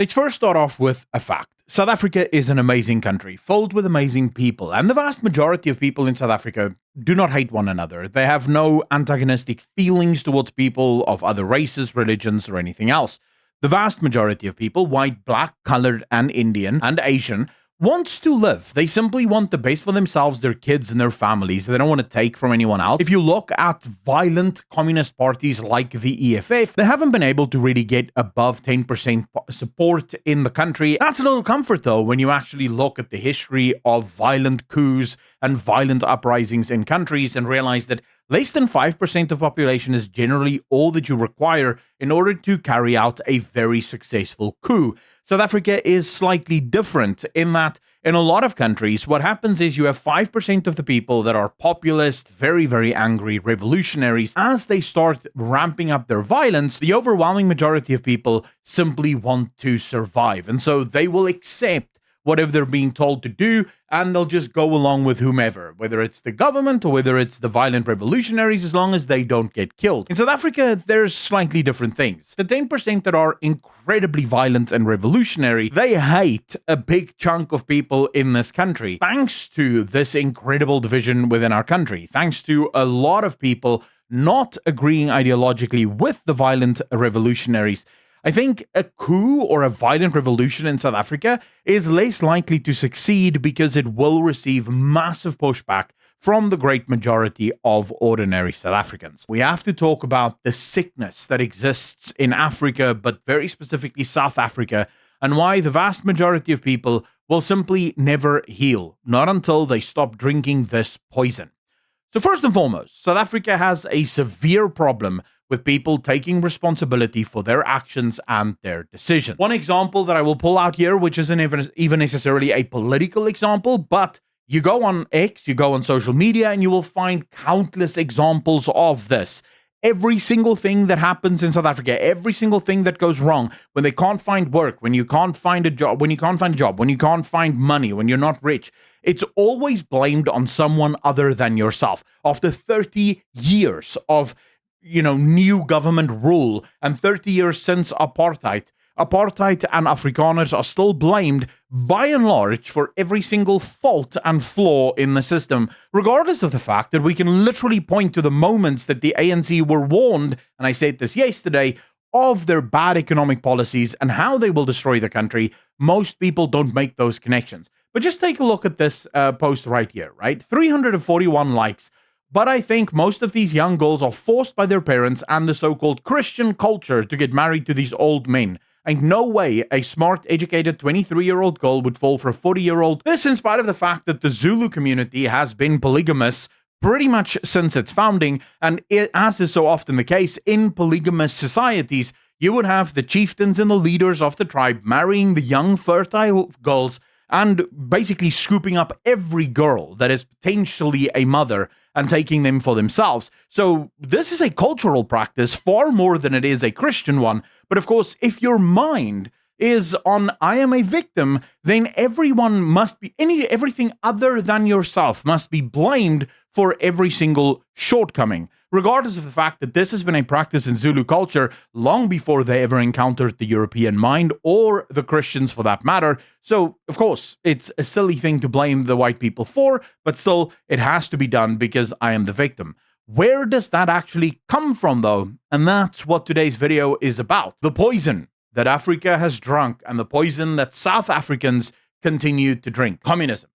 Let's first start off with a fact. South Africa is an amazing country, filled with amazing people, and the vast majority of people in South Africa do not hate one another. They have no antagonistic feelings towards people of other races, religions, or anything else. The vast majority of people, white, black, colored, and Indian, and Asian, wants to live. They simply want the best for themselves, their kids, and their families. They don't want to take from anyone else. If you look at violent communist parties like the EFF, they haven't been able to really get above 10% support in the country. That's a little comfort, though, when you actually look at the history of violent coups and violent uprisings in countries and realize that less than 5% of population is generally all that you require in order to carry out a very successful coup. South Africa is slightly different in that in a lot of countries, what happens is you have 5% of the people that are populist, very, very angry revolutionaries. As they start ramping up their violence, the overwhelming majority of people simply want to survive. And so they will accept whatever they're being told to do, and they'll just go along with whomever, whether it's the government or whether it's the violent revolutionaries, as long as they don't get killed. In South Africa, there's slightly different things. The 10% that are incredibly violent and revolutionary, they hate a big chunk of people in this country. Thanks to this incredible division within our country, thanks to a lot of people not agreeing ideologically with the violent revolutionaries, I think a coup or a violent revolution in South Africa is less likely to succeed because it will receive massive pushback from the great majority of ordinary South Africans. We have to talk about the sickness that exists in Africa, but very specifically South Africa, and why the vast majority of people will simply never heal, not until they stop drinking this poison. So first and foremost, South Africa has a severe problem with people taking responsibility for their actions and their decisions. One example that I will pull out here, which isn't even necessarily a political example, but you go on X, you go on social media, and you will find countless examples of this. Every single thing that happens in South Africa, every single thing that goes wrong, when they can't find work, when you can't find a job, when you can't find money, when you're not rich, it's always blamed on someone other than yourself. After 30 years of new government rule and 30 years since apartheid and Afrikaners are still blamed by and large for every single fault and flaw in the system, regardless of the fact that we can literally point to the moments that the ANC were warned, and I said this yesterday, of their bad economic policies and how they will destroy the country. Most people don't make those connections. But just take a look at this post right here, right? 341 likes. But I think most of these young girls are forced by their parents and the so-called Christian culture to get married to these old men. And no way a smart, educated 23-year-old girl would fall for a 40-year-old. This in spite of the fact that the Zulu community has been polygamous pretty much since its founding. And as is so often the case in polygamous societies, you would have the chieftains and the leaders of the tribe marrying the young, fertile girls and basically scooping up every girl that is potentially a mother and taking them for themselves. So this is a cultural practice far more than it is a Christian one. But of course, if your mind is on I am a victim, then everyone must be, everything other than yourself must be blamed for every single shortcoming, regardless of the fact that this has been a practice in Zulu culture long before they ever encountered the European mind or the Christians for that matter. So, of course, it's a silly thing to blame the white people for, but still, it has to be done because I am the victim. Where does that actually come from, though? And that's what today's video is about. The poison that Africa has drunk and the poison that South Africans continue to drink. Communism.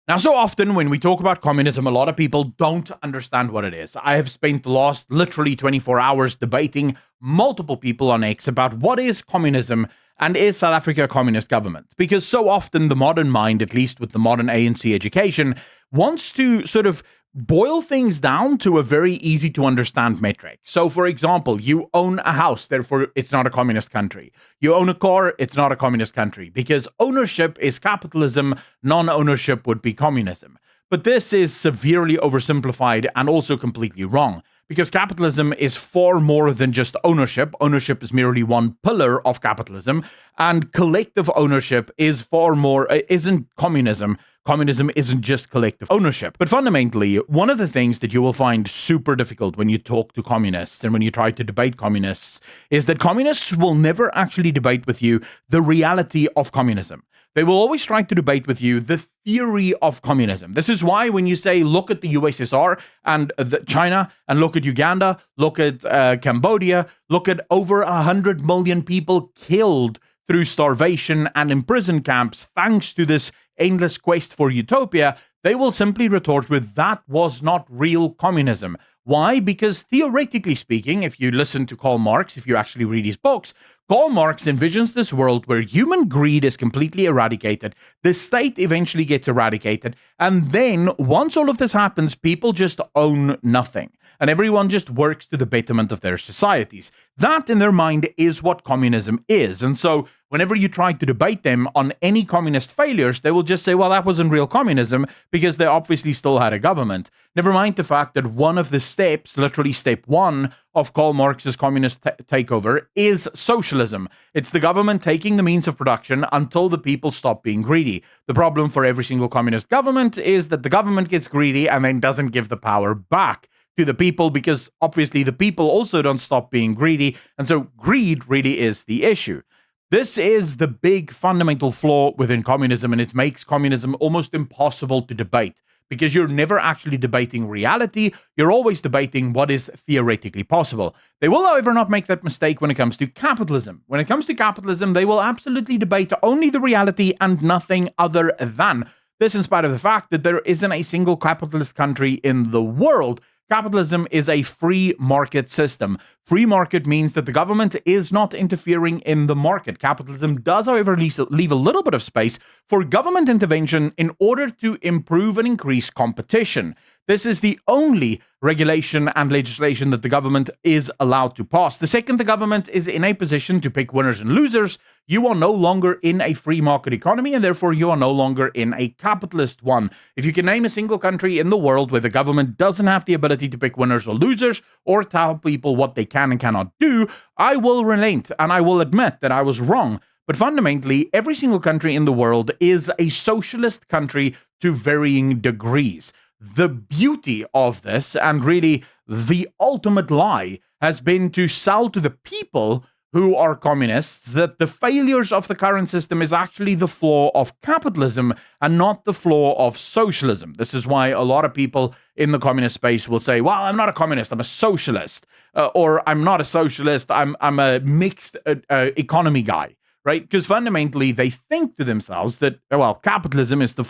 Now, so often when we talk about communism, a lot of people don't understand what it is. I have spent the last literally 24 hours debating multiple people on X about what is communism and is South Africa a communist government? Because so often the modern mind, at least with the modern ANC education, wants to sort of boil things down to a very easy to understand metric. So, for example, you own a house, therefore it's not a communist country. You own a car, it's not a communist country, because ownership is capitalism, non-ownership would be communism. But this is severely oversimplified and also completely wrong, because capitalism is far more than just ownership. Ownership is merely one pillar of capitalism, and collective ownership is far more, isn't communism. Communism isn't just collective ownership. But fundamentally, one of the things that you will find super difficult when you talk to communists and when you try to debate communists is that communists will never actually debate with you the reality of communism. They will always try to debate with you the theory of communism. This is why when you say, look at the USSR and China, and look at Uganda, look at Cambodia, look at over 100 million people killed through starvation and in prison camps, thanks to this endless quest for utopia, they will simply retort with, that was not real communism. Why? Because theoretically speaking, if you listen to Karl Marx, if you actually read his books, Karl Marx envisions this world where human greed is completely eradicated, the state eventually gets eradicated, and then once all of this happens, people just own nothing, and everyone just works to the betterment of their societies. That, in their mind, is what communism is. And so whenever you try to debate them on any communist failures, they will just say, well, that wasn't real communism, because they obviously still had a government. Never mind the fact that one of the steps, literally step one, of Karl Marx's communist takeover is socialism. It's the government taking the means of production until the people stop being greedy. The problem for every single communist government is that the government gets greedy and then doesn't give the power back to the people, because obviously the people also don't stop being greedy, and so greed really is the issue. This is the big fundamental flaw within communism, and it makes communism almost impossible to debate, because you're never actually debating reality, you're always debating what is theoretically possible. They will, however, not make that mistake when it comes to capitalism. When it comes to capitalism, they will absolutely debate only the reality and nothing other than. This in spite of the fact that there isn't a single capitalist country in the world. Capitalism is a free market system. Free market means that the government is not interfering in the market. Capitalism does, however, leave a little bit of space for government intervention in order to improve and increase competition. This is the only regulation and legislation that the government is allowed to pass. The second the government is in a position to pick winners and losers, you are no longer in a free market economy, and therefore you are no longer in a capitalist one. If you can name a single country in the world where the government doesn't have the ability to pick winners or losers or tell people what they can and cannot do, I will relent and I will admit that I was wrong. But fundamentally, every single country in the world is a socialist country to varying degrees. The beauty of this, and really the ultimate lie, has been to sell to the people who are communists that the failures of the current system is actually the flaw of capitalism and not the flaw of socialism. This is why a lot of people in the communist space will say, well, I'm not a communist, I'm a socialist. Or I'm not a socialist, I'm a mixed economy guy. Right? Because fundamentally, they think to themselves that, well, capitalism is at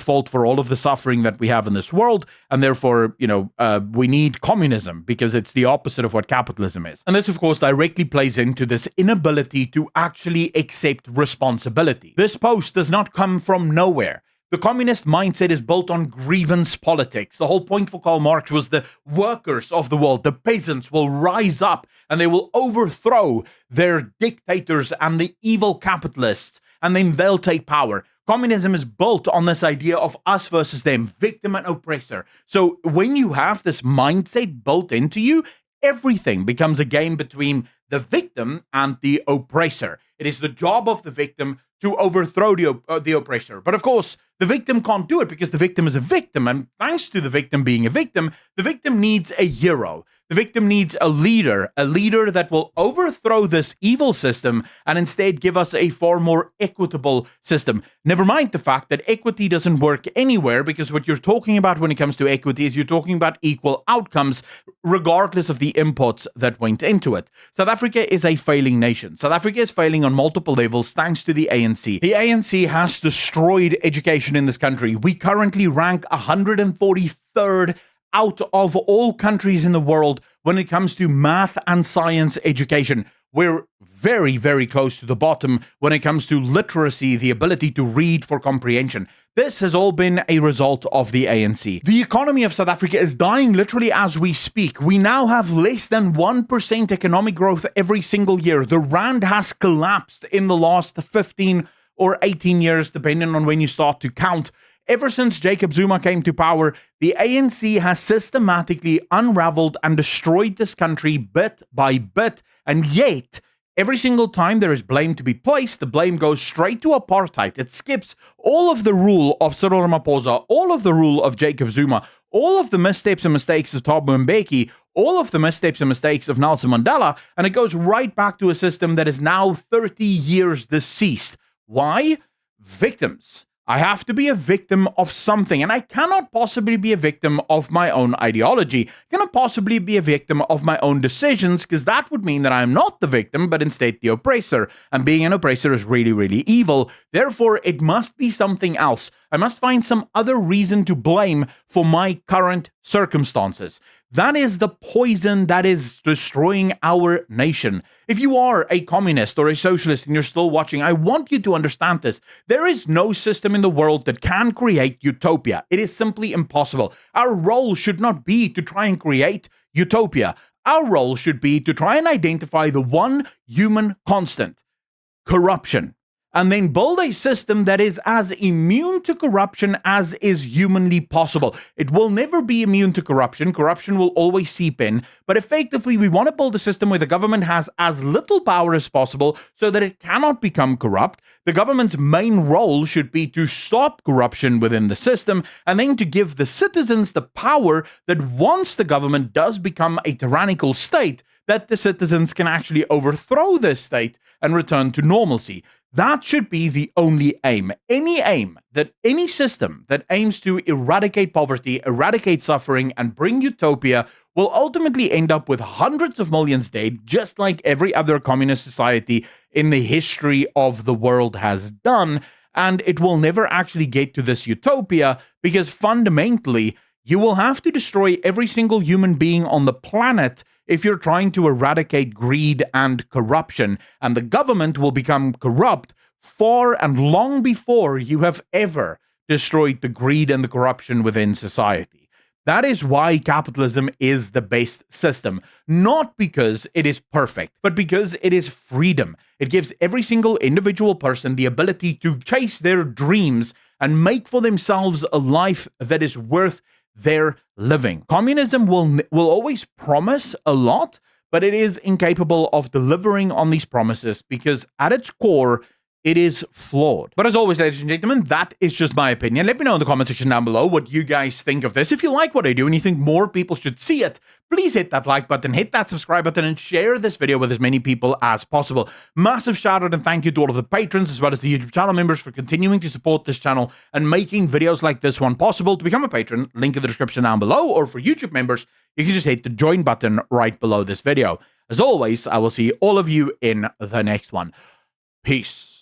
fault for all of the suffering that we have in this world, and therefore, we need communism because it's the opposite of what capitalism is. And this, of course, directly plays into this inability to actually accept responsibility. This post does not come from nowhere. The communist mindset is built on grievance politics. The whole point for Karl Marx was the workers of the world, the peasants, will rise up and they will overthrow their dictators and the evil capitalists, and then they'll take power. Communism is built on this idea of us versus them, victim and oppressor. So when you have this mindset built into you, everything becomes a game between the victim and the oppressor. It is the job of the victim to overthrow the oppressor. But of course, the victim can't do it because the victim is a victim. And thanks to the victim being a victim, the victim needs a hero. The victim needs a leader that will overthrow this evil system and instead give us a far more equitable system. Never mind the fact that equity doesn't work anywhere, because what you're talking about when it comes to equity is you're talking about equal outcomes regardless of the inputs that went into it. South Africa is a failing nation. South Africa is failing on multiple levels thanks to the ANC. The ANC has destroyed education in this country. We currently rank 143rd out of all countries in the world when it comes to math and science education. We're very, very close to the bottom when it comes to literacy, the ability to read for comprehension. This has all been a result of the ANC. The economy of South Africa is dying literally as we speak. We now have less than 1% economic growth every single year. The rand has collapsed in the last 15 or 18 years, depending on when you start to count. Ever since Jacob Zuma came to power, the ANC has systematically unraveled and destroyed this country bit by bit, and yet every single time there is blame to be placed, the blame goes straight to apartheid. It skips all of the rule of Cyril Ramaphosa, all of the rule of Jacob Zuma, all of the missteps and mistakes of Thabo Mbeki, all of the missteps and mistakes of Nelson Mandela, and it goes right back to a system that is now 30 years deceased. Why? Victims. I have to be a victim of something, and I cannot possibly be a victim of my own ideology. I cannot possibly be a victim of my own decisions, because that would mean that I'm not the victim, but instead the oppressor. And being an oppressor is really, really evil. Therefore, it must be something else. I must find some other reason to blame for my current circumstances. That is the poison that is destroying our nation. If you are a communist or a socialist and you're still watching, I want you to understand this. There is no system in the world that can create utopia. It is simply impossible. Our role should not be to try and create utopia. Our role should be to try and identify the one human constant: corruption. And then build a system that is as immune to corruption as is humanly possible. It will never be immune to corruption. Corruption will always seep in. But effectively, we want to build a system where the government has as little power as possible so that it cannot become corrupt. The government's main role should be to stop corruption within the system, and then to give the citizens the power that once the government does become a tyrannical state, that the citizens can actually overthrow this state and return to normalcy. That should be the only aim. Any system that aims to eradicate poverty, eradicate suffering, and bring utopia will ultimately end up with hundreds of millions dead, just like every other communist society in the history of the world has done. And it will never actually get to this utopia, because fundamentally, you will have to destroy every single human being on the planet if you're trying to eradicate greed and corruption, and the government will become corrupt far and long before you have ever destroyed the greed and the corruption within society. That is why capitalism is the best system, not because it is perfect, but because it is freedom. It gives every single individual person the ability to chase their dreams and make for themselves a life that is worth their living. Communism will always promise a lot, but it is incapable of delivering on these promises because at its core, it is flawed. But as always, ladies and gentlemen, that is just my opinion. Let me know in the comment section down below what you guys think of this. If you like what I do and you think more people should see it, please hit that like button, hit that subscribe button, and share this video with as many people as possible. Massive shout out and thank you to all of the patrons as well as the YouTube channel members for continuing to support this channel and making videos like this one possible. To become a patron, link in the description down below, or for YouTube members, you can just hit the join button right below this video. As always, I will see all of you in the next one. Peace.